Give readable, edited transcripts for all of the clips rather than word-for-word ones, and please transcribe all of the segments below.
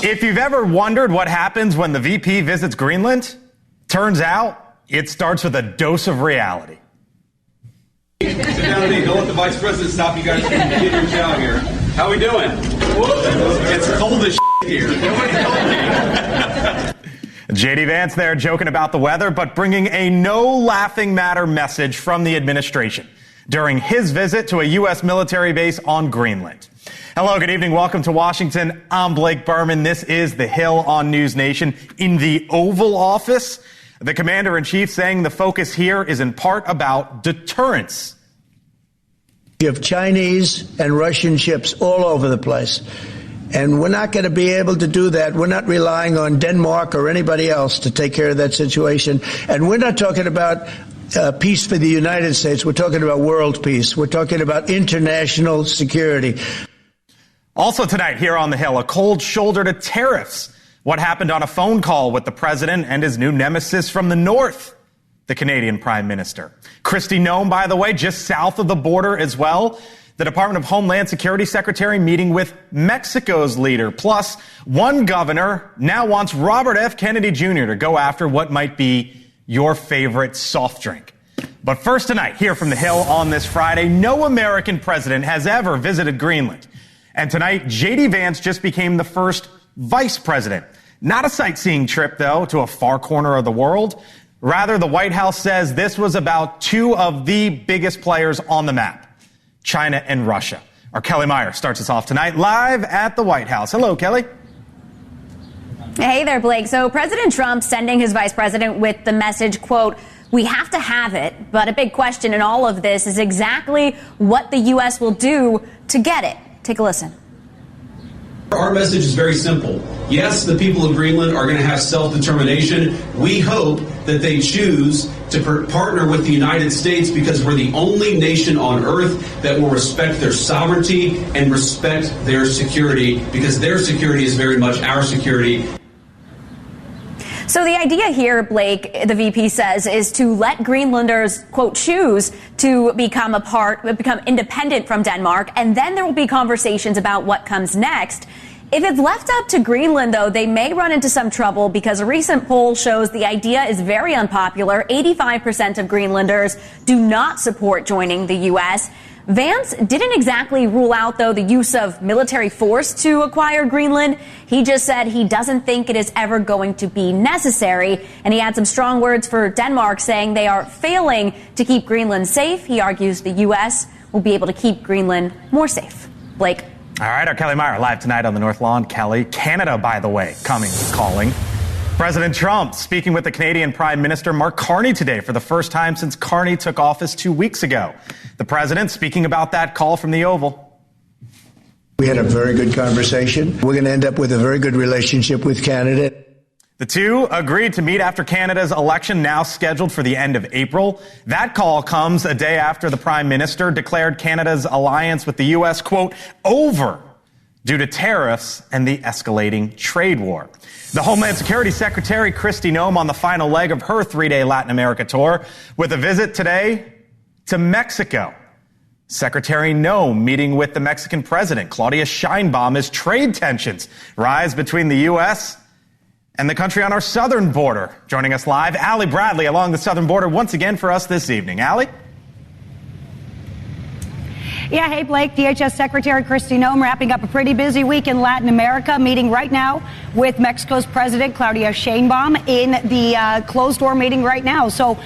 If you've ever wondered what happens when the VP visits Greenland, turns out it starts with a dose of reality. Sit down with me. Don't let the vice president stop you guys from getting your chow here. How we doing? It's cold as here. Nobody told me. JD Vance there joking about the weather, but bringing a no laughing matter message from the administration during his visit to a U.S. military base on Greenland. Hello, good evening. Welcome to Washington. I'm Blake Berman. This is The Hill on NewsNation. In the Oval Office, the commander-in-chief saying the focus here is in part about deterrence. You have Chinese and Russian ships all over the place. And we're not going to be able to do that. We're not relying on Denmark or anybody else to take care of that situation. And we're not talking about peace for the United States. We're talking about world peace. We're talking about international security. Also tonight here on the Hill, a cold shoulder to tariffs. What happened on a phone call with the president and his new nemesis from the north, the Canadian Prime Minister. Kristi Noem, by the way, just south of the border as well. The Department of Homeland Security Secretary meeting with Mexico's leader. Plus, one governor now wants Robert F. Kennedy Jr. to go after what might be your favorite soft drink. But first tonight, here from the Hill on this Friday, no American president has ever visited Greenland. And tonight, J.D. Vance just became the first vice president. Not a sightseeing trip, though, to a far corner of the world. Rather, the White House says this was about two of the biggest players on the map, China and Russia. Our Kelly Meyer starts us off tonight live at the White House. Hello, Kelly. Hey there, Blake. So President Trump sending his vice president with the message, quote, "We have to have it." But a big question in all of this is exactly what the U.S. will do to get it. Take a listen. Our message is very simple. Yes, the people of Greenland are going to have self-determination. We hope that they choose to partner with the United States because we're the only nation on earth that will respect their sovereignty and respect their security, because their security is very much our security. So the idea here, Blake, the VP says, is to let Greenlanders, quote, choose to become independent from Denmark, and then there will be conversations about what comes next. If it's left up to Greenland, though, they may run into some trouble because a recent poll shows the idea is very unpopular. 85% of Greenlanders do not support joining the U.S. Vance didn't exactly rule out, though, the use of military force to acquire Greenland. He just said he doesn't think it is ever going to be necessary. And he had some strong words for Denmark, saying they are failing to keep Greenland safe. He argues the U.S. will be able to keep Greenland more safe. Blake. All right, our Kelly Meyer live tonight on the North Lawn. Kelly, Canada, by the way, calling. President Trump speaking with the Canadian Prime Minister Mark Carney today for the first time since Carney took office 2 weeks ago. The president speaking about that call from the Oval. We had a very good conversation. We're going to end up with a very good relationship with Canada. The two agreed to meet after Canada's election, now scheduled for the end of April. That call comes a day after the Prime Minister declared Canada's alliance with the U.S., quote, over due to tariffs and the escalating trade war. The Homeland Security Secretary Kristi Noem on the final leg of her three-day Latin America tour with a visit today to Mexico. Secretary Noem meeting with the Mexican president, Claudia Sheinbaum, as trade tensions rise between the U.S. and the country on our southern border. Joining us live, Allie Bradley along the southern border once again for us this evening. Allie? Yeah, hey, Blake, DHS Secretary Kristi Noem wrapping up a pretty busy week in Latin America, meeting right now with Mexico's President Claudia Sheinbaum in the closed-door meeting right now. So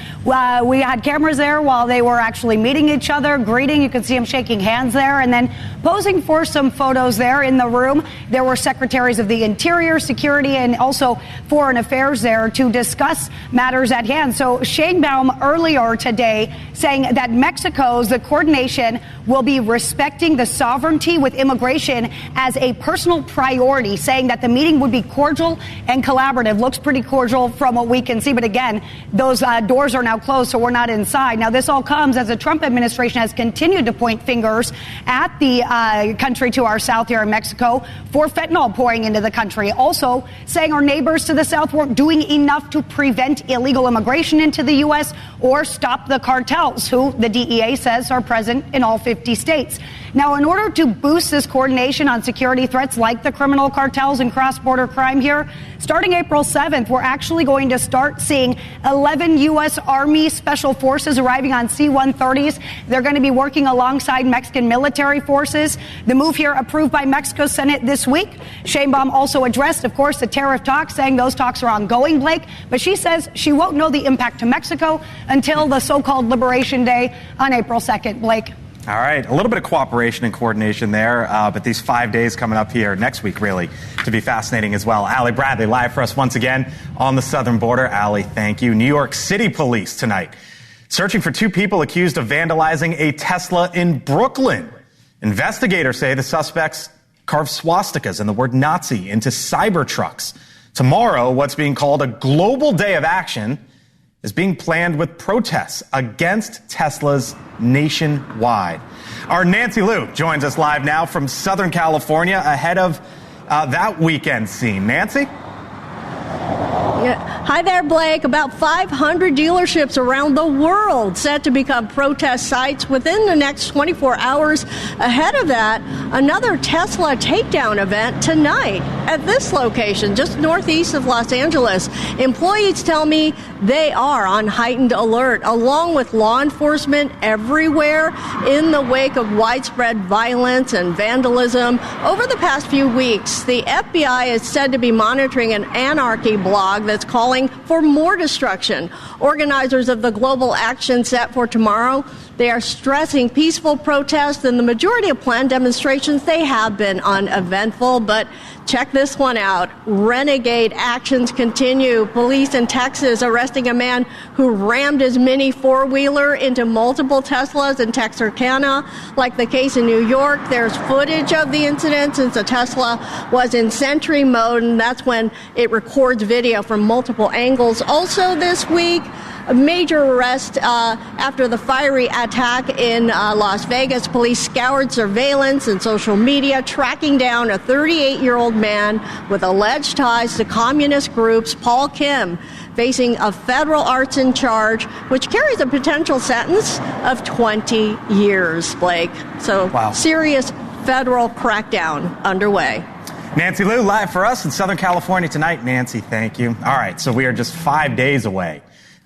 we had cameras there while they were actually meeting each other, greeting. You can see them shaking hands there, and then posing for some photos there in the room. There were secretaries of the Interior, Security, and also Foreign Affairs there to discuss matters at hand. So Sheinbaum earlier today saying that Mexico's, the coordination will be respecting the sovereignty with immigration as a personal priority, saying that the meeting would be cordial and collaborative. Looks pretty cordial from what we can see. But again, those doors are now closed, so we're not inside. Now, this all comes as the Trump administration has continued to point fingers at the country to our south here in Mexico for fentanyl pouring into the country. Also saying our neighbors to the south weren't doing enough to prevent illegal immigration into the U.S. or stop the cartels, who the DEA says are present in all 50 states. Now, in order to boost this coordination on security threats like the criminal cartels and cross-border crime here, starting April 7th, we're actually going to start seeing 11 U.S. Army Special Forces arriving on C-130s. They're going to be working alongside Mexican military forces. The move here approved by Mexico's Senate this week. Sheinbaum also addressed, of course, the tariff talks, saying those talks are ongoing, Blake. But she says she won't know the impact to Mexico until the so-called Liberation Day on April 2nd, Blake. All right, a little bit of cooperation and coordination there, but these 5 days coming up here next week, really, to be fascinating as well. Allie Bradley live for us once again on the southern border. Allie, thank you. New York City police tonight searching for two people accused of vandalizing a Tesla in Brooklyn. Investigators say the suspects carved swastikas and the word Nazi into Cybertrucks. Tomorrow, what's being called a global day of action is being planned with protests against Teslas nationwide. Our Nancy Liu joins us live now from Southern California ahead of that weekend scene. Nancy? Yeah. Hi there, Blake. About 500 dealerships around the world set to become protest sites within the next 24 hours. Ahead of that, another Tesla takedown event tonight at this location, just northeast of Los Angeles. Employees tell me they are on heightened alert, along with law enforcement everywhere in the wake of widespread violence and vandalism. Over the past few weeks, the FBI is said to be monitoring an anarchy blog that's calling for more destruction. Organizers of the global action set for tomorrow, they are stressing peaceful protests, and the majority of planned demonstrations, they have been uneventful. But check this one out. Renegade actions continue. Police in Texas arresting a man who rammed his mini four-wheeler into multiple Teslas in Texarkana. Like the case in New York, there's footage of the incident since the Tesla was in sentry mode, and that's when it records video from multiple angles. Also this week, a major arrest after the fiery attack in Las Vegas. Police scoured surveillance and social media, tracking down a 38-year-old man with alleged ties to communist groups. Paul Kim facing a federal arson charge, which carries a potential sentence of 20 years, Blake. So wow. Serious federal crackdown underway. Nancy Liu live for us in Southern California tonight. Nancy, thank you. All right, so we are just 5 days away.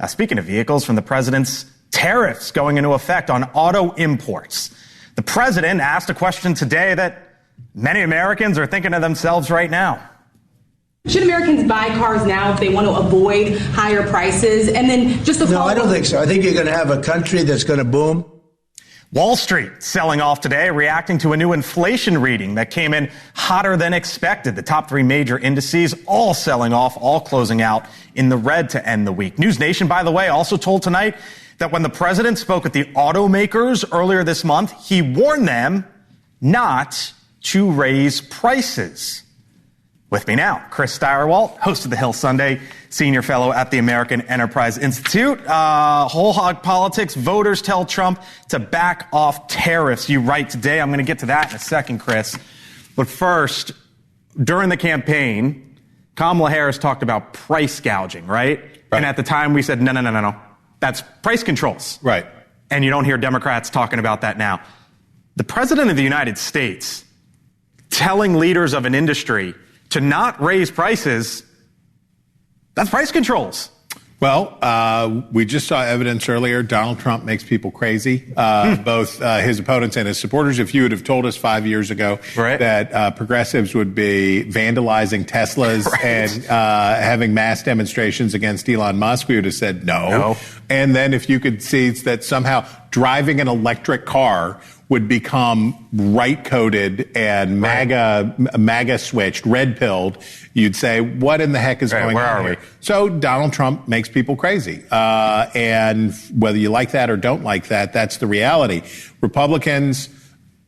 Speaking of vehicles, from the president's tariffs going into effect on auto imports. The president asked a question today that many Americans are thinking to themselves right now. Should Americans buy cars now if they want to avoid higher prices? And then just a follow-up. No, I don't think so. I think you're going to have a country that's going to boom. Wall Street selling off today, reacting to a new inflation reading that came in hotter than expected. The top three major indices all selling off, all closing out in the red to end the week. NewsNation, by the way, also told tonight that when the president spoke with the automakers earlier this month, he warned them not to raise prices. With me now, Chris Steyerwalt, host of The Hill Sunday, senior fellow at the American Enterprise Institute. Whole hog politics, voters tell Trump to back off tariffs. You write today. I'm going to get to that in a second, Chris. But first, during the campaign, Kamala Harris talked about price gouging, right? And at the time we said, no. That's price controls. Right. And you don't hear Democrats talking about that now. The president of the United States telling leaders of an industry to not raise prices, that's price controls. Well, we just saw evidence earlier. Donald Trump makes people crazy, both his opponents and his supporters. If you would have told us 5 years ago that progressives would be vandalizing Teslas and having mass demonstrations against Elon Musk, we would have said no. And then if you could see that somehow driving an electric car would become right-coded and MAGA switched, red-pilled, you'd say, what in the heck is going on here? So Donald Trump makes people crazy. And whether you like that or don't like that, that's the reality. Republicans,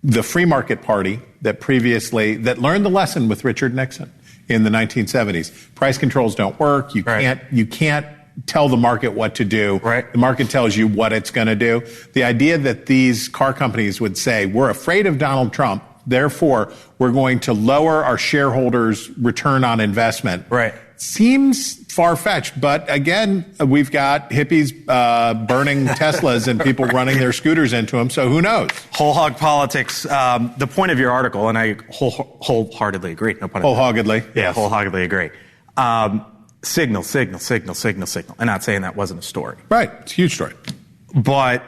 the free market party that learned the lesson with Richard Nixon in the 1970s. Price controls don't work. You can't tell the market what to do. The market tells you what it's going to do. The idea that these car companies would say, we're afraid of Donald Trump, Therefore, we're going to lower our shareholders' return on investment. Right. Seems far-fetched, but again, we've got hippies burning Teslas and people running their scooters into them, so who knows? Whole hog politics, the point of your article, and I wholeheartedly agree. No pun intended. Wholeheartedly? Yeah, Yes. wholeheartedly agree. Signal. I'm not saying that wasn't a story. Right, it's a huge story. But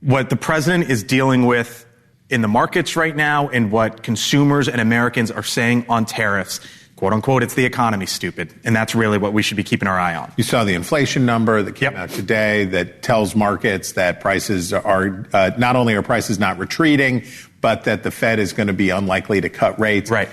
what the president is dealing with in the markets right now and what consumers and Americans are saying on tariffs, quote unquote, it's the economy, stupid. And that's really what we should be keeping our eye on. You saw the inflation number that came out today that tells markets that prices are, not only are prices not retreating, but that the Fed is going to be unlikely to cut rates. Right.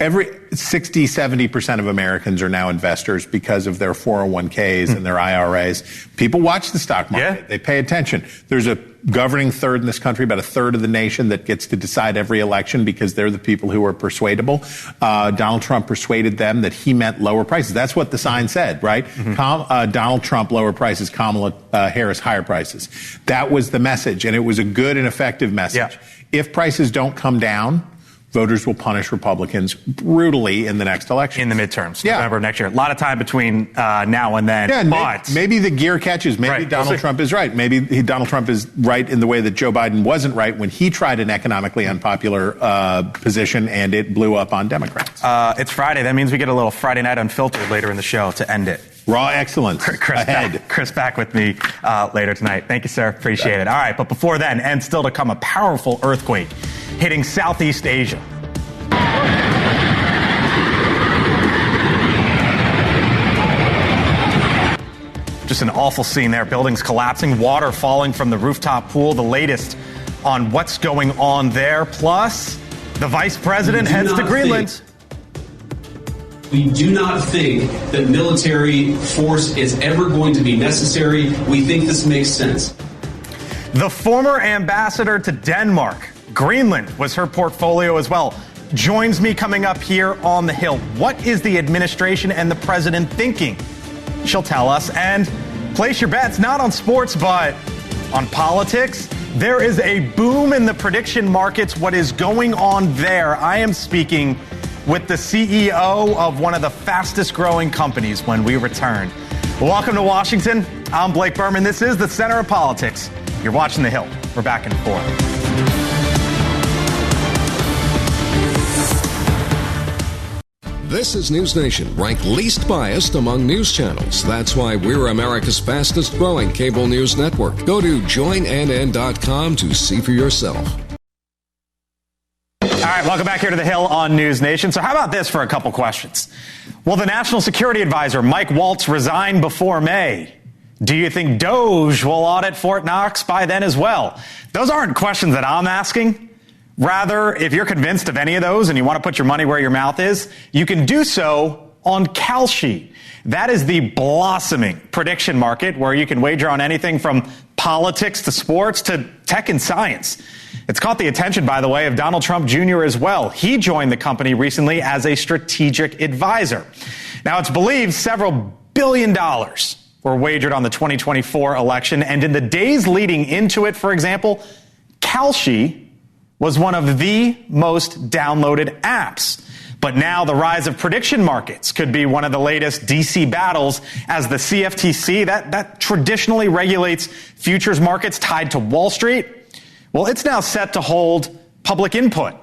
Every 70% of Americans are now investors because of their 401ks and their IRAs. People watch the stock market. Yeah. They pay attention. There's a governing third in this country, about a third of the nation, that gets to decide every election because they're the people who are persuadable. Donald Trump persuaded them that he meant lower prices. That's what the sign said, right? Donald Trump, lower prices. Kamala Harris, higher prices. That was the message, and it was a good and effective message. Yeah. If prices don't come down, voters will punish Republicans brutally in the next election. In the midterms, November of next year. A lot of time between now and then. Yeah, but maybe the gear catches. Maybe Donald Trump is right. Maybe Donald Trump is right in the way that Joe Biden wasn't right when he tried an economically unpopular position and it blew up on Democrats. It's Friday. That means we get a little Friday Night Unfiltered later in the show to end it. Raw excellence ahead. Chris back with me later tonight. Thank you, sir. Appreciate it. All right, but before then, and still to come, a powerful earthquake hitting Southeast Asia. Just an awful scene there. Buildings collapsing, water falling from the rooftop pool. The latest on what's going on there. Plus, the vice president heads to Greenland. We do not think that military force is ever going to be necessary. We think this makes sense. The former ambassador to Denmark, Greenland was her portfolio as well, joins me coming up here on the Hill. What is the administration and the president thinking? She'll tell us. And place your bets, not on sports, but on politics. There is a boom in the prediction markets. What is going on there? I am speaking with the CEO of one of the fastest growing companies when we return. Welcome to Washington. I'm Blake Berman. This is the Center of Politics. You're watching The Hill. We're back and forth. This is NewsNation, ranked least biased among news channels. That's why we're America's fastest growing cable news network. Go to joinnn.com to see for yourself. All right, welcome back here to the Hill on NewsNation. So how about this for a couple questions? Will the National Security Advisor, Mike Waltz, resign before May? Do you think DOJ will audit Fort Knox by then as well? Those aren't questions that I'm asking. Rather, if you're convinced of any of those and you want to put your money where your mouth is, you can do so on Kalshi. That is the blossoming prediction market where you can wager on anything from politics to sports to tech and science. It's caught the attention, by the way, of Donald Trump Jr. as well. He joined the company recently as a strategic advisor. Now, it's believed several $1 billion were wagered on the 2024 election. And in the days leading into it, for example, Kalshi was one of the most downloaded apps. But now the rise of prediction markets could be one of the latest DC battles as the CFTC, that traditionally regulates futures markets tied to Wall Street, well, it's now set to hold public input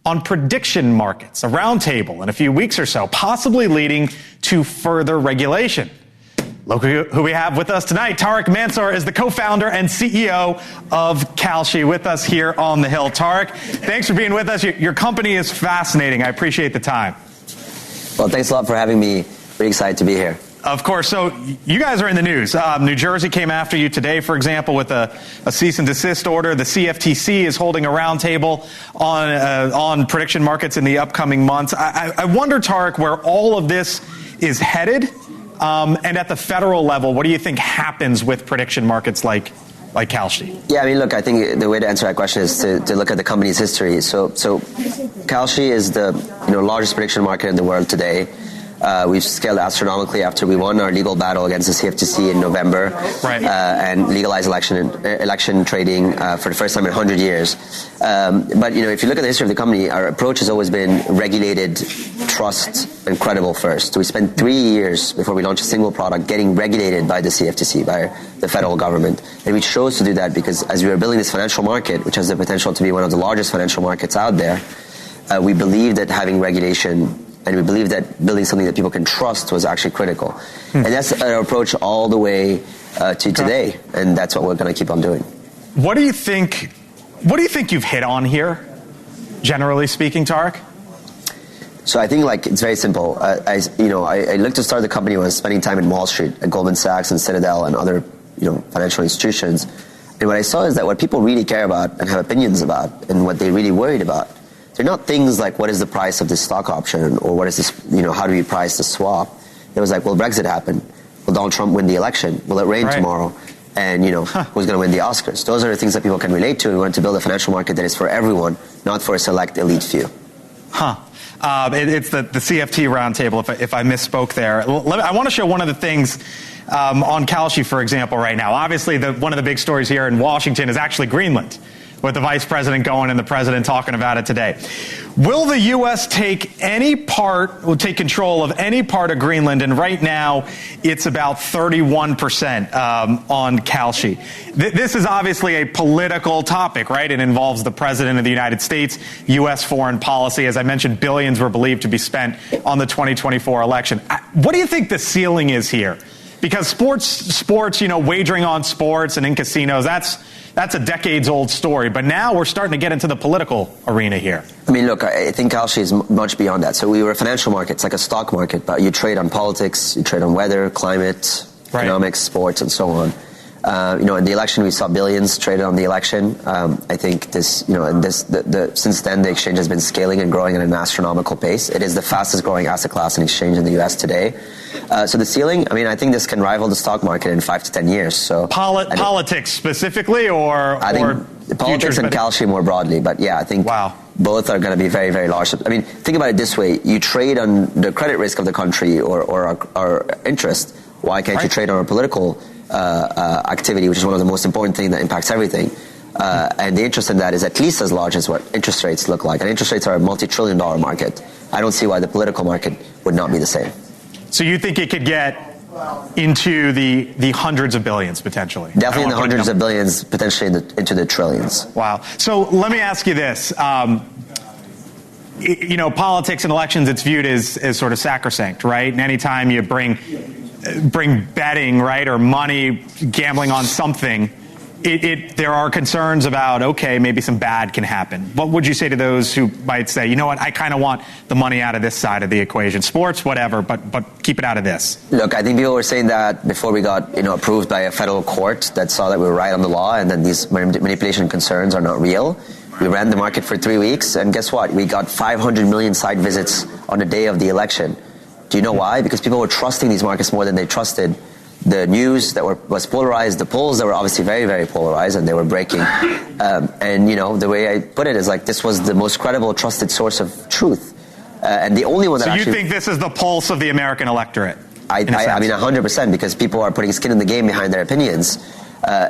on prediction markets, a roundtable in a few weeks or so, possibly leading to further regulation. Look who we have with us tonight. Tariff Mansour is the co-founder and CEO of Kalshi with us here on the Hill. Tariff, thanks for being with us. Your company is fascinating. I appreciate the time. Well, thanks a lot for having me. Pretty excited to be here. Of course. So you guys are in the news. New Jersey came after you today, for example, with a cease and desist order. The CFTC is holding a roundtable on prediction markets in the upcoming months. I wonder, Tariff, where all of this is headed. And at the federal level, what do you think happens with prediction markets like Kalshi? Yeah, I mean, look, I think the way to answer that question is to look at the company's history. So Kalshi is the largest prediction market in the world today. We've scaled astronomically after we won our legal battle against the CFTC in November, and legalized election trading for the first time in 100 years. But if you look at the history of the company, our approach has always been regulated, trust, and credible first. So we spent 3 years before we launched a single product getting regulated by the CFTC, by the federal government. And we chose to do that because as we were building this financial market, which has the potential to be one of the largest financial markets out there, we believed that having regulation, and we believe that building something that people can trust was actually critical. And that's our approach all the way to today. And that's what we're going to keep on doing. What do you think you've hit on here, generally speaking, Tariff? So I think it's very simple. I looked to start the company when I was spending time in Wall Street at Goldman Sachs and Citadel and other financial institutions. And what I saw is that what people really care about and have opinions about and what they're really worried about, they're not things like what is the price of this stock option or what is this, how do we price the swap? It was like, will Brexit happen? Will Donald Trump win the election? Will it rain tomorrow? And, who's going to win the Oscars? Those are the things that people can relate to. And we want to build a financial market that is for everyone, not for a select elite few. It's the CFT roundtable, if I misspoke there. I want to show one of the things on Kalshi, for example, right now. Obviously, one of the big stories here in Washington is actually Greenland, with the vice president going and the president talking about it today. Will the U.S. take control of any part of Greenland? And right now, it's about 31% on Kalshi. This is obviously a political topic, right? It involves the president of the United States, U.S. foreign policy. As I mentioned, billions were believed to be spent on the 2024 election. What do you think the ceiling is here? Because sports, wagering on sports and in casinos, that's a decades-old story. But now we're starting to get into the political arena here. I mean, look, I think Kalshi is much beyond that. So we were a financial market. It's like a stock market, but you trade on politics, you trade on weather, climate, economics, sports, and so on. In the election, we saw billions traded on the election. I think since then, the exchange has been scaling and growing at an astronomical pace. It is the fastest growing asset class in exchange in the U.S. today. So the ceiling, I think this can rival the stock market in 5 to 10 years. So politics specifically, or politics and Kalshi more broadly. But yeah, I think both are going to be very, very large. Think about it this way: you trade on the credit risk of the country or our interest. Why can't you trade on our political activity, which is one of the most important things that impacts everything? And the interest in that is at least as large as what interest rates look like. And interest rates are a multi-trillion-dollar market. I don't see why the political market would not be the same. So you think it could get into the hundreds of billions, potentially? Definitely in the hundreds of billions, potentially into the trillions. Wow. So let me ask you this. Politics and elections, it's viewed as sort of sacrosanct, right? And anytime you bring betting, right, or money, gambling on something, there are concerns about, maybe some bad can happen. What would you say to those who might say, you know what, I kind of want the money out of this side of the equation? Sports, whatever, but keep it out of this. Look, I think people were saying that before we got approved by a federal court that saw that we were right on the law and that these manipulation concerns are not real. We ran the market for 3 weeks, and guess what? We got 500 million site visits on the day of the election. Do you know why? Because people were trusting these markets more than they trusted the news that was polarized, the polls that were obviously very, very polarized, and they were breaking. The way I put it is this was the most credible, trusted source of truth. And the only one that you think this is the pulse of the American electorate? I 100%, because people are putting skin in the game behind their opinions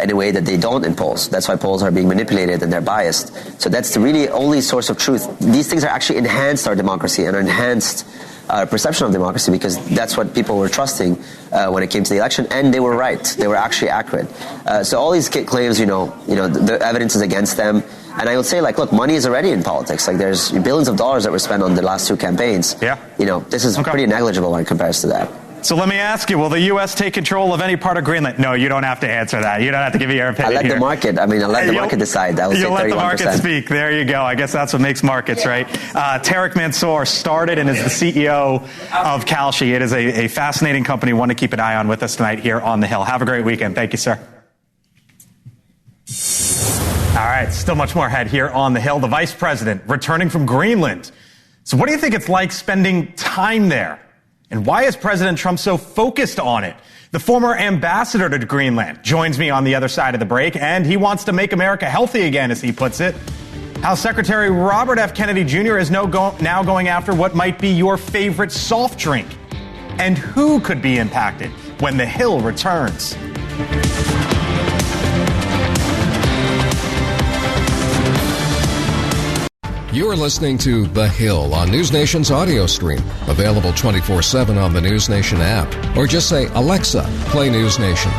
in a way that they don't in polls. That's why polls are being manipulated and they're biased. So that's the really only source of truth. These things are actually enhanced our democracy and enhanced perception of democracy, because that's what people were trusting when it came to the election, and they were right. They were actually accurate. So all these claims, the evidence is against them. And I would say, look, money is already in politics. There's billions of dollars that were spent on the last 2 campaigns. Yeah. This is pretty negligible when it compares to that. So let me ask you, will the U.S. take control of any part of Greenland? No, you don't have to answer that. You don't have to give me your opinion. I let the market decide. I would say 31%. You'll let the market speak. There you go. I guess that's what makes markets, right? Tariff Mansour started and is the CEO of Kalshi. It is a fascinating company, one to keep an eye on, with us tonight here on The Hill. Have a great weekend. Thank you, sir. All right, still much more ahead here on The Hill. The vice president returning from Greenland. So what do you think it's like spending time there? And why is President Trump so focused on it? The former ambassador to Greenland joins me on the other side of the break, and he wants to make America healthy again, as he puts it. How Secretary Robert F. Kennedy Jr. is now going after what might be your favorite soft drink. And who could be impacted when The Hill returns? You're listening to The Hill on NewsNation's audio stream. Available 24/7 on the NewsNation app. Or just say, Alexa, play NewsNation.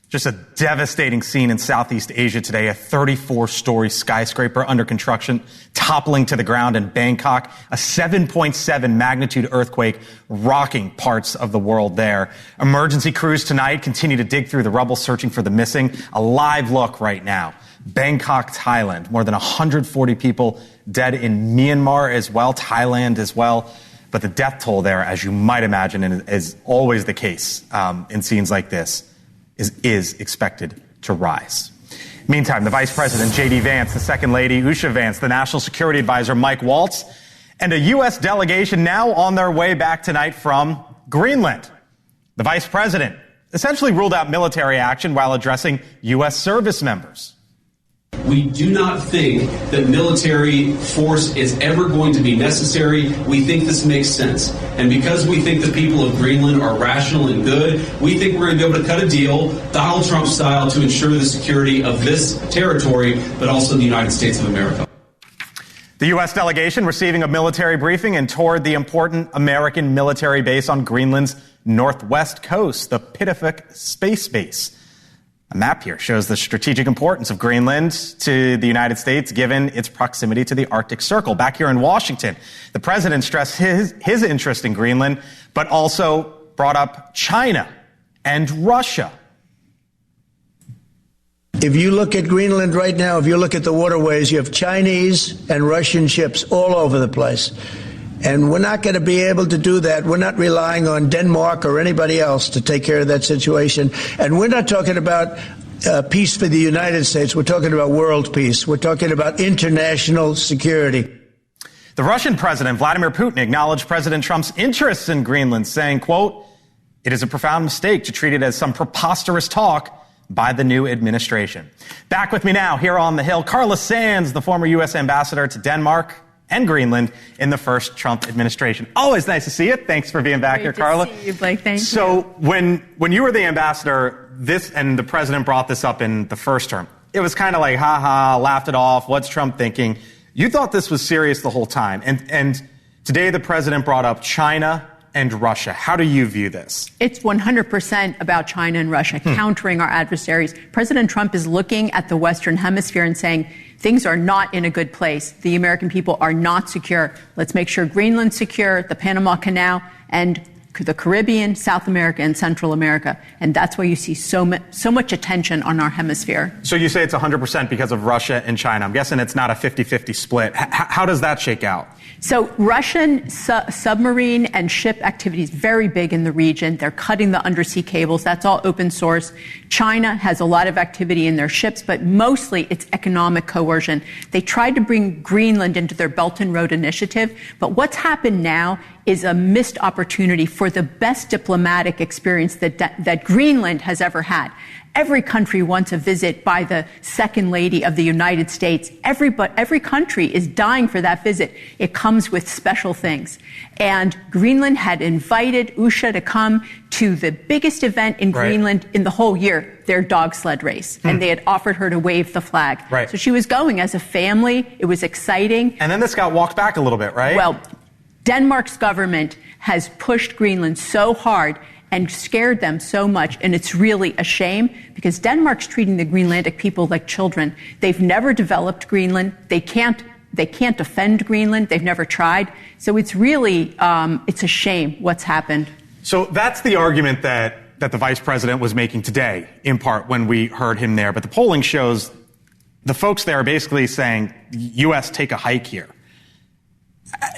Just a devastating scene in Southeast Asia today. A 34-story skyscraper under construction toppling to the ground in Bangkok. A 7.7 magnitude earthquake rocking parts of the world there. Emergency crews tonight continue to dig through the rubble searching for the missing. A live look right now. Bangkok, Thailand. More than 140 people dead in Myanmar as well, Thailand as well. But the death toll there, as you might imagine, and is always the case in scenes like this, is expected to rise. Meantime, the Vice President, J.D. Vance, the Second Lady, Usha Vance, the National Security Advisor, Mike Waltz, and a U.S. delegation now on their way back tonight from Greenland. The Vice President essentially ruled out military action while addressing U.S. service members. We do not think that military force is ever going to be necessary. We think this makes sense. And because we think the people of Greenland are rational and good, we think we're going to be able to cut a deal, Donald Trump style, to ensure the security of this territory, but also the United States of America. The U.S. delegation receiving a military briefing and toured the important American military base on Greenland's northwest coast, the Pitifik Space Base. A map here shows the strategic importance of Greenland to the United States given its proximity to the Arctic Circle. Back here in Washington, the president stressed his interest in Greenland, but also brought up China and Russia. If you look at Greenland right now, if you look at the waterways, you have Chinese and Russian ships all over the place. And we're not going to be able to do that. We're not relying on Denmark or anybody else to take care of that situation. And we're not talking about peace for the United States. We're talking about world peace. We're talking about international security. The Russian president, Vladimir Putin, acknowledged President Trump's interests in Greenland, saying, quote, "It is a profound mistake to treat it as some preposterous talk by the new administration." Back with me now here on the Hill, Carla Sands, the former U.S. ambassador to Denmark and Greenland in the first Trump administration. Always nice to see you. Thanks for being back here, Carla. Great to see you, Blake. Thank you. So when you were the ambassador, this and the president brought this up in the first term, it was kind of like, ha, laughed it off. What's Trump thinking? You thought this was serious the whole time. And today the president brought up China and Russia. How do you view this? It's 100% about China and Russia, countering our adversaries. President Trump is looking at the Western Hemisphere and saying, things are not in a good place. The American people are not secure. Let's make sure Greenland's secure, the Panama Canal, and the Caribbean, South America, and Central America. And that's why you see so much attention on our hemisphere. So you say it's 100% because of Russia and China. I'm guessing it's not a 50-50 split. How does that shake out? So Russian submarine and ship activity is very big in the region. They're cutting the undersea cables. That's all open source. China has a lot of activity in their ships, but mostly it's economic coercion. They tried to bring Greenland into their Belt and Road Initiative, but what's happened now is a missed opportunity for the best diplomatic experience that Greenland has ever had. Every country wants a visit by the Second Lady of the United States. Every country is dying for that visit. It comes with special things. And Greenland had invited Usha to come to the biggest event in Greenland in the whole year, their dog sled race. And they had offered her to wave the flag. Right. So she was going as a family. It was exciting. And then this got walked back a little bit, right? Well, Denmark's government has pushed Greenland so hard and scared them so much, and it's really a shame because Denmark's treating the Greenlandic people like children. They've never developed Greenland. They can't defend Greenland. They've never tried. So it's really, it's a shame what's happened. So that's the argument that the vice president was making today, in part, when we heard him there. But the polling shows the folks there are basically saying, U.S., take a hike here.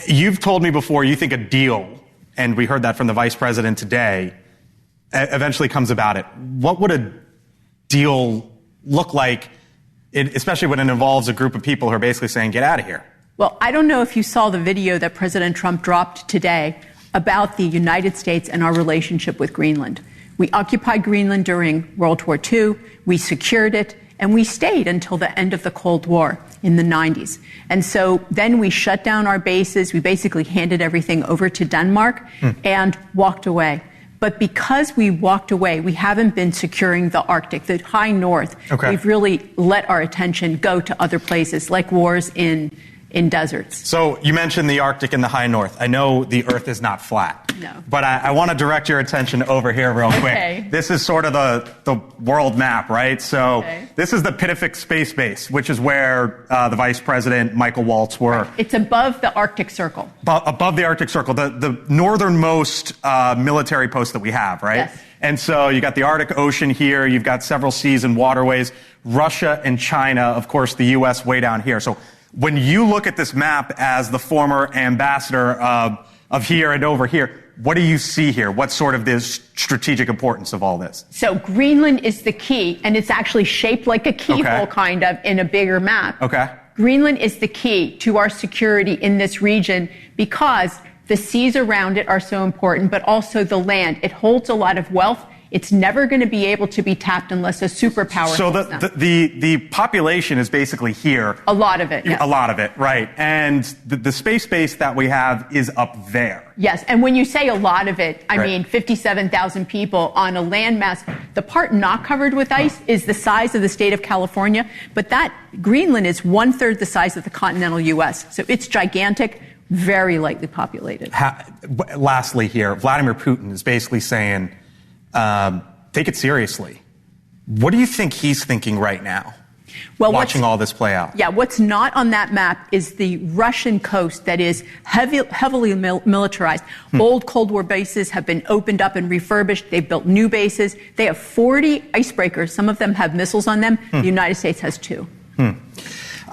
You've told me before you think a deal, and we heard that from the vice president today, eventually comes about it. What would a deal look like, especially when it involves a group of people who are basically saying, get out of here? Well, I don't know if you saw the video that President Trump dropped today about the United States and our relationship with Greenland. We occupied Greenland during World War II, we secured it, and we stayed until the end of the Cold War in the 90s. And so then we shut down our bases, we basically handed everything over to Denmark and walked away. But because we walked away, we haven't been securing the Arctic, the high north. Okay. We've really let our attention go to other places, like wars in deserts. So you mentioned the Arctic and the high north. I know the Earth is not flat. No. But I want to direct your attention over here real quick. This is sort of the world map, right? So this is the Pitofik Space Base, which is where the Vice President, Michael Waltz, were. Right. It's above the Arctic Circle. Above the Arctic Circle, the northernmost military post that we have, right? Yes. And so you got the Arctic Ocean here. You've got several seas and waterways. Russia and China, of course, the U.S. way down here. So when you look at this map as the former ambassador of here and over here, what do you see here? What's sort of the strategic importance of all this? So Greenland is the key, and it's actually shaped like a keyhole, kind of, in a bigger map. Okay. Greenland is the key to our security in this region because the seas around it are so important, but also the land. It holds a lot of wealth. It's never going to be able to be tapped unless a superpower. So the population is basically here. A lot of it. Yes. A lot of it, right? And the space base that we have is up there. Yes, and when you say a lot of it, I mean 57,000 people on a landmass. The part not covered with ice is the size of the state of California, but that Greenland is 1/3 the size of the continental U.S. So it's gigantic, very lightly populated. Lastly, here, Vladimir Putin is basically saying, take it seriously. What do you think he's thinking right now? Well, watching all this play out. Yeah, what's not on that map is the Russian coast that is heavily militarized. Old Cold War bases have been opened up and refurbished. They've built new bases. They have 40 icebreakers. Some of them have missiles on them. The United States has 2.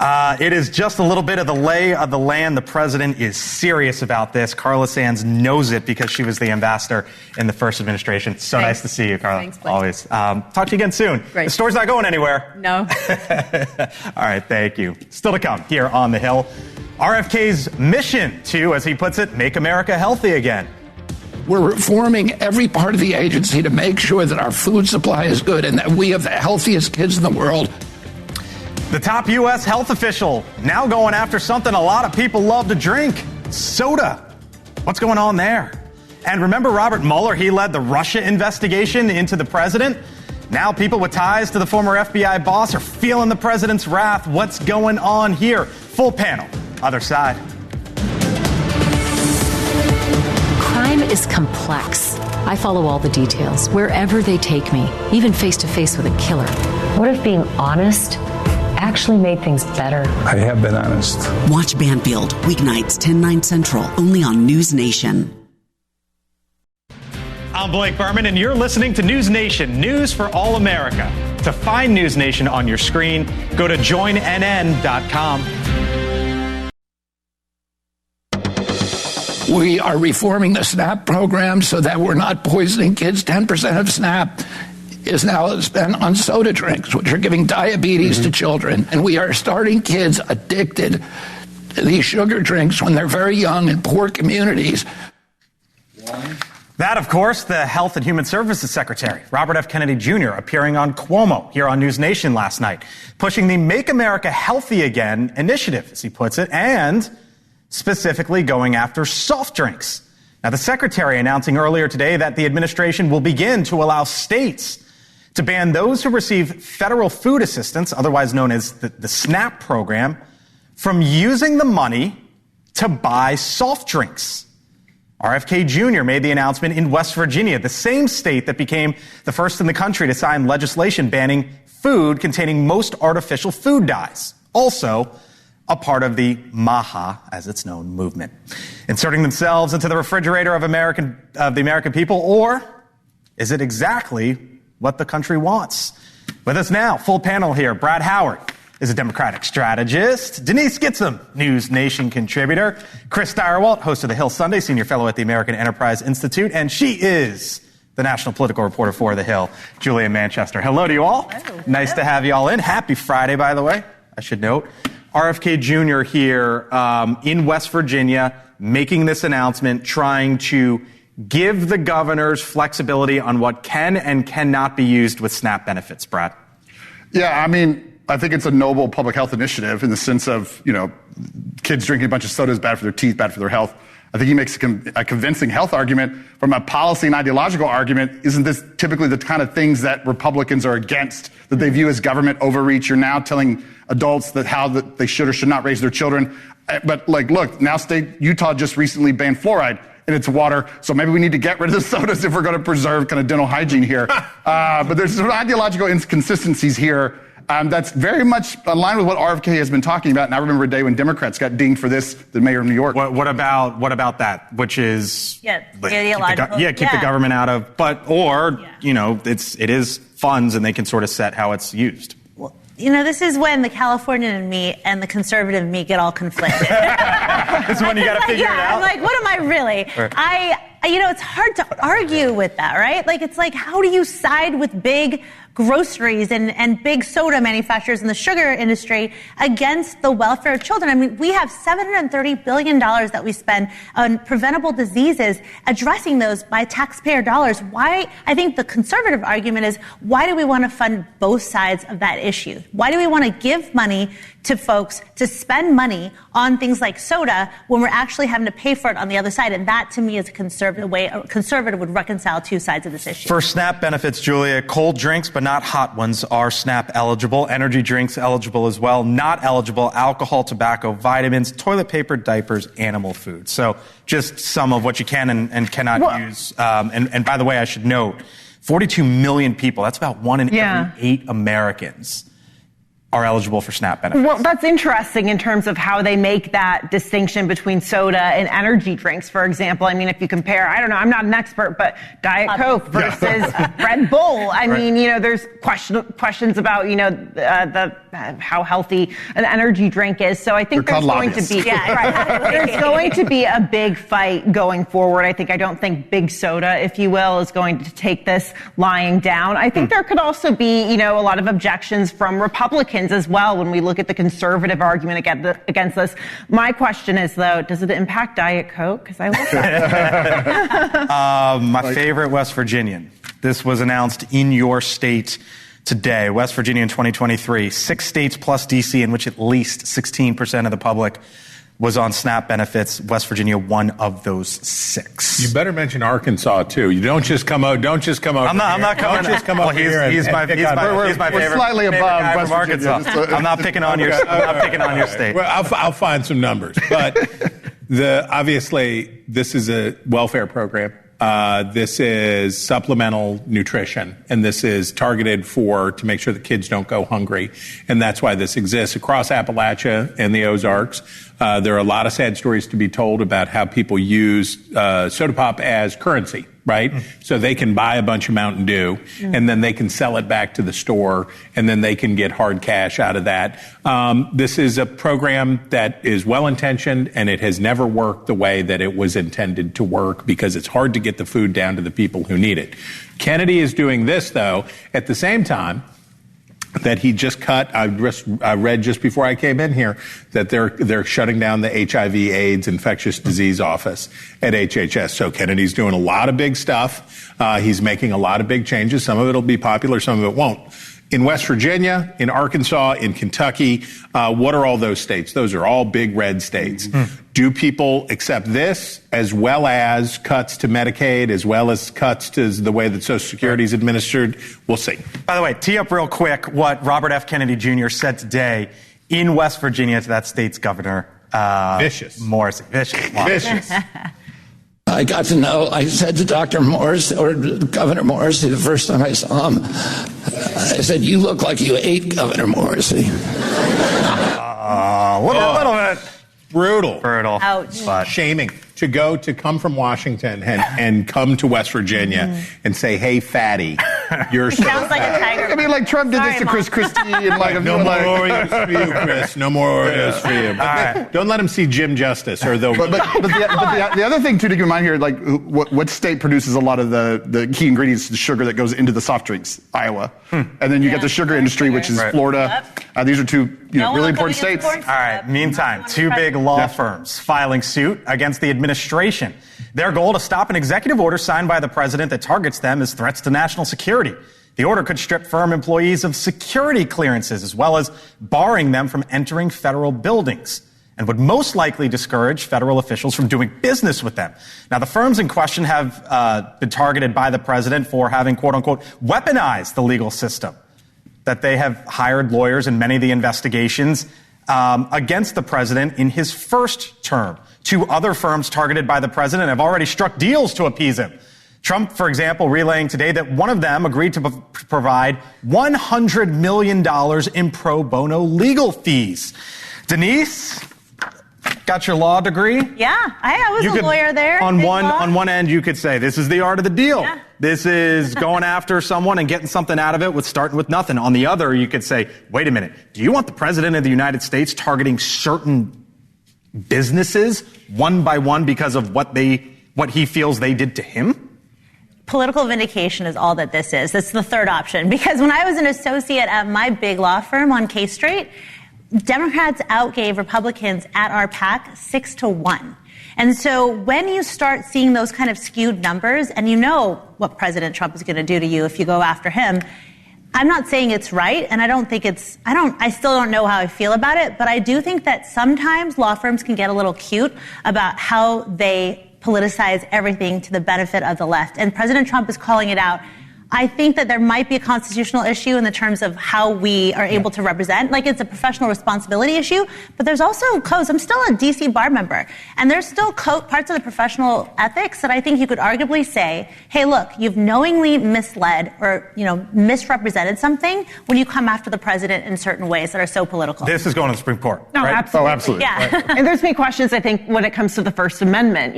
It is just a little bit of the lay of the land. The president is serious about this. Carla Sands knows it because she was the ambassador in the first administration. So nice to see you, Carla. Thanks, Blake. Always. Talk to you again soon. Great. The store's not going anywhere. No. All right, thank you. Still to come here on the Hill. RFK's mission to, as he puts it, make America healthy again. We're reforming every part of the agency to make sure that our food supply is good and that we have the healthiest kids in the world. The top U.S. health official now going after something a lot of people love to drink, soda. What's going on there? And remember Robert Mueller? He led the Russia investigation into the president. Now people with ties to the former FBI boss are feeling the president's wrath. What's going on here? Full panel, other side. Crime is complex. I follow all the details, wherever they take me, even face to face with a killer. What if being honest actually made things better? I have been honest. Watch Banfield, weeknights, 10/9 Central, only on NewsNation. I'm Blake Berman, and you're listening to NewsNation, news for all America. To find NewsNation on your screen, go to joinnn.com. We are reforming the SNAP program so that we're not poisoning kids. 10% of SNAP is now spent on soda drinks, which are giving diabetes to children. And we are starting kids addicted to these sugar drinks when they're very young in poor communities. That, of course, the Health and Human Services Secretary, Robert F. Kennedy Jr., appearing on Cuomo here on NewsNation last night, pushing the Make America Healthy Again initiative, as he puts it, and specifically going after soft drinks. Now, the secretary announcing earlier today that the administration will begin to allow states to ban those who receive federal food assistance, otherwise known as the SNAP program, from using the money to buy soft drinks. RFK Jr. made the announcement in West Virginia, the same state that became the first in the country to sign legislation banning food containing most artificial food dyes. Also, a part of the MAHA, as it's known, movement. Inserting themselves into the refrigerator of the American people, or is it exactly what the country wants? With us now, full panel here. Brad Howard is a Democratic strategist. Denise Gitsham, NewsNation contributor. Chris Direwalt, host of The Hill Sunday, senior fellow at the American Enterprise Institute, and she is the national political reporter for The Hill, Julia Manchester. Hello to you all. Hello. Nice to have you all in. Happy Friday, by the way, I should note. RFK Jr. here in West Virginia making this announcement, trying to give the governors flexibility on what can and cannot be used with SNAP benefits, Brad. Yeah, I mean, I think it's a noble public health initiative in the sense of, kids drinking a bunch of soda is bad for their teeth, bad for their health. I think he makes a convincing health argument. From a policy and ideological argument, isn't this typically the kind of things that Republicans are against, that they view as government overreach? You're now telling adults that they should or should not raise their children. But look, now Utah just recently banned fluoride in its water, so maybe we need to get rid of the sodas if we're going to preserve kind of dental hygiene here. But there's some ideological inconsistencies here that's very much in line with what RFK has been talking about. And I remember a day when Democrats got dinged for this, the mayor of New York. What about that? Which is keep the government out of, it is funds and they can sort of set how it's used. Well, this is when the Californian in me and the conservative in me get all conflicted. This is when you got to figure it out. I'm like, what am I really? Right. It's hard to argue with that, right? It's like, how do you side with big groceries and big soda manufacturers in the sugar industry against the welfare of children? I mean, we have $730 billion that we spend on preventable diseases, addressing those by taxpayer dollars. Why? I think the conservative argument is, why do we want to fund both sides of that issue? Why do we want to give money to folks to spend money on things like soda when we're actually having to pay for it on the other side? And that, to me, is a conservative way a conservative would reconcile two sides of this issue. For SNAP benefits, Julia, cold drinks, but not hot ones, are SNAP eligible. Energy drinks eligible as well. Not eligible: alcohol, tobacco, vitamins, toilet paper, diapers, animal food. So just some of what you can and cannot use. And by the way, I should note, 42 million people, that's about 1 in every 8 Americans, are eligible for SNAP benefits. Well, that's interesting in terms of how they make that distinction between soda and energy drinks, for example. I mean, if you compare, I don't know, I'm not an expert, but Diet Coke versus Red Bull. I mean, there's questions about, how healthy an energy drink is. So I think there's going to be, there's going to be a big fight going forward. I don't think big soda, if you will, is going to take this lying down. I think there could also be, a lot of objections from Republicans as well when we look at the conservative argument against this. My question is, though, does it impact Diet Coke? Because I love that. My favorite West Virginian. This was announced in your state today. West Virginia in 2023. 6 states plus D.C. in which at least 16% of the public was on SNAP benefits. West Virginia, one of those 6. You better mention Arkansas too. You don't just come out. I'm not coming. Don't just come up here. He's my favorite. We're slightly above West Arkansas. I'm not picking on your. I'm not picking on your state. Well, I'll find some numbers, but obviously this is a welfare program. This is supplemental nutrition, and this is targeted to make sure that kids don't go hungry. And that's why this exists across Appalachia and the Ozarks. There are a lot of sad stories to be told about how people use soda pop as currency, right? So they can buy a bunch of Mountain Dew, and then they can sell it back to the store, and then they can get hard cash out of that. This is a program that is well-intentioned, and it has never worked the way that it was intended to work because it's hard to get the food down to the people who need it. Kennedy is doing this, though, at the same time that he just cut. I read just before I came in here that they're shutting down the HIV/AIDS infectious disease office at HHS. So Kennedy's doing a lot of big stuff. He's making a lot of big changes. Some of it will be popular, some of it won't. In West Virginia, in Arkansas, in Kentucky, what are all those states? Those are all big red states. Do people accept this as well as cuts to Medicaid, as well as cuts to the way that Social Security is administered? We'll see. By the way, tee up real quick what Robert F. Kennedy Jr. said today in West Virginia to that state's governor. Morrissey. Vicious. I got to know, I said to Dr. Morrissey, or Governor Morrissey, the first time I saw him, I said, "You look like you ate Governor Morrissey." A little bit. Brutal. Ouch. But shaming to come from Washington and come to West Virginia and say, "Hey, fatty, you're so sounds like a tiger." I mean, like Trump did this to Chris Christie and no more Oreos for you, Chris. No more Oreos for you. But don't let him see Jim Justice or the. But the other thing too to keep in mind here, like what state produces a lot of the key ingredients, the sugar that goes into the soft drinks? Iowa, and then you get the sugar industry, which is Florida. These are two really important states. All right. Meantime, two big law firms filing suit against the administration. Their goal to stop an executive order signed by the president that targets them as threats to national security. The order could strip firm employees of security clearances as well as barring them from entering federal buildings, and would most likely discourage federal officials from doing business with them. Now, the firms in question have been targeted by the president for having, quote unquote, weaponized the legal system, that they have hired lawyers in many of the investigations against the president in his first term. Two other firms targeted by the president have already struck deals to appease him. Trump, for example, relaying today that one of them agreed to provide $100 million in pro bono legal fees. Denise, got your law degree? Yeah, I was a lawyer there. On one end, you could say this is the art of the deal. Yeah. This is going after someone and getting something out of it with starting with nothing. On the other, you could say, wait a minute, do you want the president of the United States targeting certain businesses one by one because of what he feels they did to him? Political vindication is all that this is. That's the third option. Because when I was an associate at my big law firm on K Street, Democrats outgave Republicans at our PAC 6-1. And so when you start seeing those kind of skewed numbers, and you know what President Trump is going to do to you if you go after him, I'm not saying it's right, and I still don't know how I feel about it, but I do think that sometimes law firms can get a little cute about how they politicize everything to the benefit of the left. And President Trump is calling it out. I think that there might be a constitutional issue in the terms of how we are able to represent. Like, it's a professional responsibility issue, but there's also codes. I'm still a DC bar member, and there's still parts of the professional ethics that I think you could arguably say, hey, look, you've knowingly misled or, misrepresented something when you come after the president in certain ways that are so political. This is going to the Supreme Court. No, right? absolutely. Oh, absolutely. Yeah. Right. And there's been questions, I think, when it comes to the First Amendment.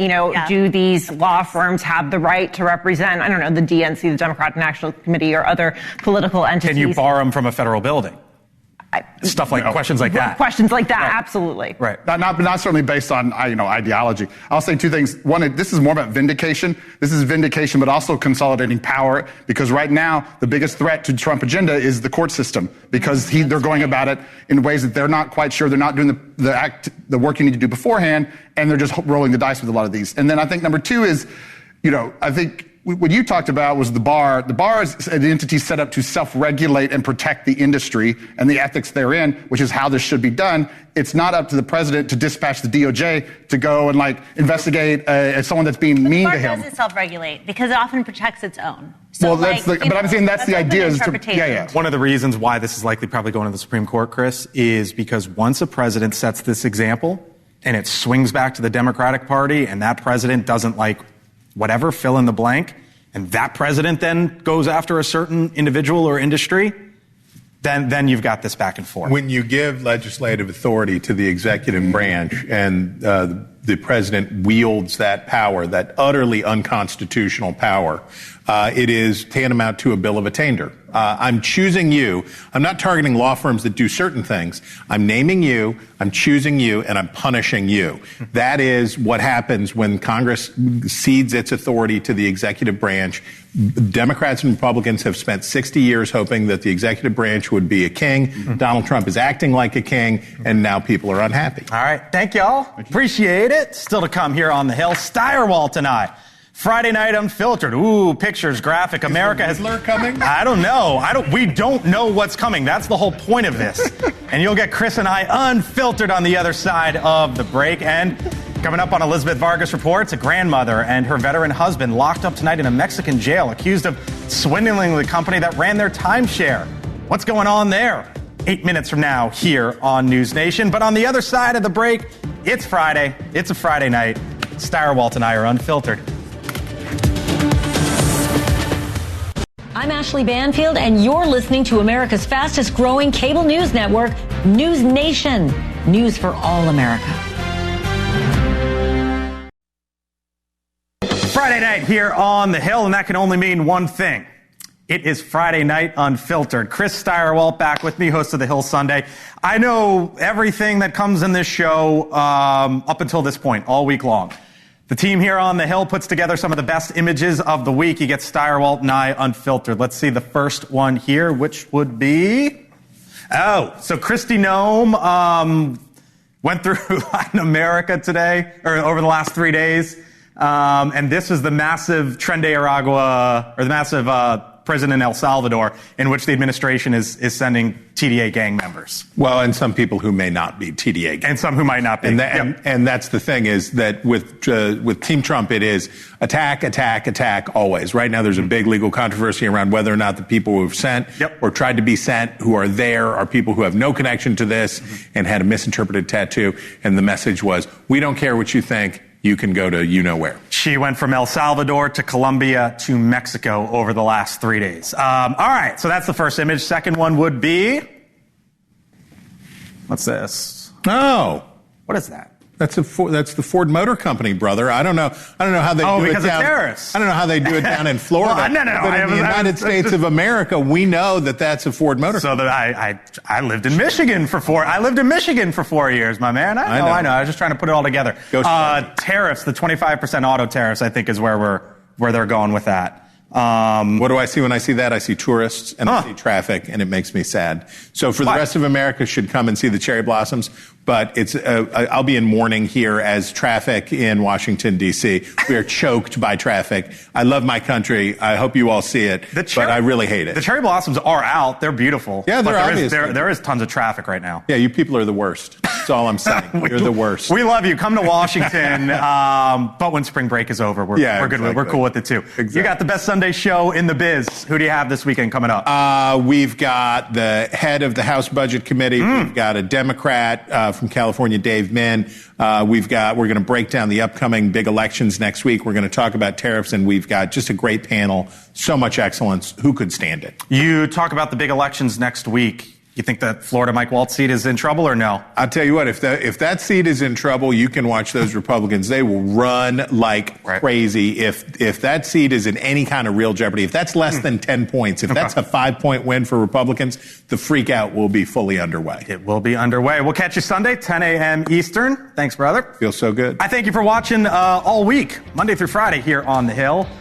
Do these law firms have the right to represent, the DNC, the Democratic National Committee, or other political entities? Can you bar them from a federal building? Questions like that. Questions like that, right. Absolutely. Right. Not certainly based on, ideology. I'll say two things. One, this is more about vindication. This is vindication, but also consolidating power, because right now, the biggest threat to Trump agenda is the court system, because they're going about it in ways that they're not quite sure. They're not doing the work you need to do beforehand, and they're just rolling the dice with a lot of these. And then I think number two is, I think what you talked about was the bar. The bar is an entity set up to self-regulate and protect the industry and the ethics therein, which is how this should be done. It's not up to the president to dispatch the DOJ to go and investigate someone that's being mean to him. The bar doesn't self-regulate because it often protects its own. So but I'm saying that's the idea. One of the reasons why this is likely probably going to the Supreme Court, Chris, is because once a president sets this example and it swings back to the Democratic Party and that president doesn't whatever, fill in the blank, and that president then goes after a certain individual or industry, then you've got this back and forth. When you give legislative authority to the executive branch and the president wields that power, that utterly unconstitutional power, it is tantamount to a bill of attainder. I'm choosing you. I'm not targeting law firms that do certain things. I'm naming you, I'm choosing you, and I'm punishing you. That is what happens when Congress cedes its authority to the executive branch. Democrats and Republicans have spent 60 years hoping that the executive branch would be a king. Donald Trump is acting like a king, and now people are unhappy. All right. Thank y'all. Appreciate it. Still to come here on the Hill, Steyerwalt and I. Friday night unfiltered. Ooh, pictures, graphic. America has coming. I don't know. We don't know what's coming. That's the whole point of this. And you'll get Chris and I unfiltered on the other side of the break. And coming up on Elizabeth Vargas Reports, a grandmother and her veteran husband locked up tonight in a Mexican jail, accused of swindling the company that ran their timeshare. What's going on there? 8 minutes from now here on News Nation. But on the other side of the break, it's Friday. It's a Friday night. Steyerwalt and I are unfiltered. I'm Ashley Banfield, and you're listening to America's fastest growing cable news network, News Nation. News for all America. Friday night here on the Hill, and that can only mean one thing. It is Friday night unfiltered. Chris Steyerwalt back with me, host of the Hill Sunday. I know everything that comes in this show up until this point, all week long. The team here on the Hill puts together some of the best images of the week. You get Steyerwalt and I unfiltered. Let's see the first one here, which would be Oh, so Kristi Noem went through Latin America today, or over the last 3 days. And this is the massive Tren de Aragua, or the massive prison in El Salvador, in which the administration is sending TDA gang members. Well, and some people who may not be TDA gang. And some who might not be. And that's the thing, is that with Team Trump, it is attack, attack, attack always. Right now, there's a big legal controversy around whether or not the people who have sent or tried to be sent, who are there, are people who have no connection to this and had a misinterpreted tattoo. And the message was, we don't care what you think. You can go to you-know-where. She went from El Salvador to Colombia to Mexico over the last 3 days. All right, so that's the first image. Second one would be... What's this? Oh. What is that? That's the Ford Motor Company, brother. I don't know how they do it because down. Of tariffs. I don't know how they do it down in Florida. Well, no. But in the United States of America, we know that that's a Ford Motor Company. So I lived in Michigan for 4. I lived in Michigan for 4 years, my man. I know. I was just trying to put it all together. Tariffs, the 25% auto tariffs, I think, is where they're going with that. What do I see when I see that? I see tourists and I see traffic, and it makes me sad. So for the rest of America should come and see the cherry blossoms, but I'll be in mourning here as traffic in Washington, D.C. We are choked by traffic. I love my country. I hope you all see it, but I really hate it. The cherry blossoms are out. They're beautiful. Yeah, they're obvious. There is tons of traffic right now. Yeah, you people are the worst. That's all I'm saying. You're the worst. We love you. Come to Washington, but when spring break is over, we're good. We're cool with it too. Exactly. You got the best Sunday show in the biz. Who do you have this weekend coming up? We've got the head of the House Budget Committee. We've got a Democrat from California, Dave Min. We're going to break down the upcoming big elections next week. We're going to talk about tariffs, and we've got just a great panel. So much excellence. Who could stand it? You talk about the big elections next week. You think that Florida Mike Waltz seat is in trouble or no? I'll tell you what, if that seat is in trouble, you can watch those Republicans. They will run like crazy. If that seat is in any kind of real jeopardy, if that's less than 10 points, if that's a 5-point win for Republicans, the freak out will be fully underway. It will be underway. We'll catch you Sunday, 10 a.m. Eastern. Thanks, brother. Feels so good. I thank you for watching all week, Monday through Friday here on The Hill.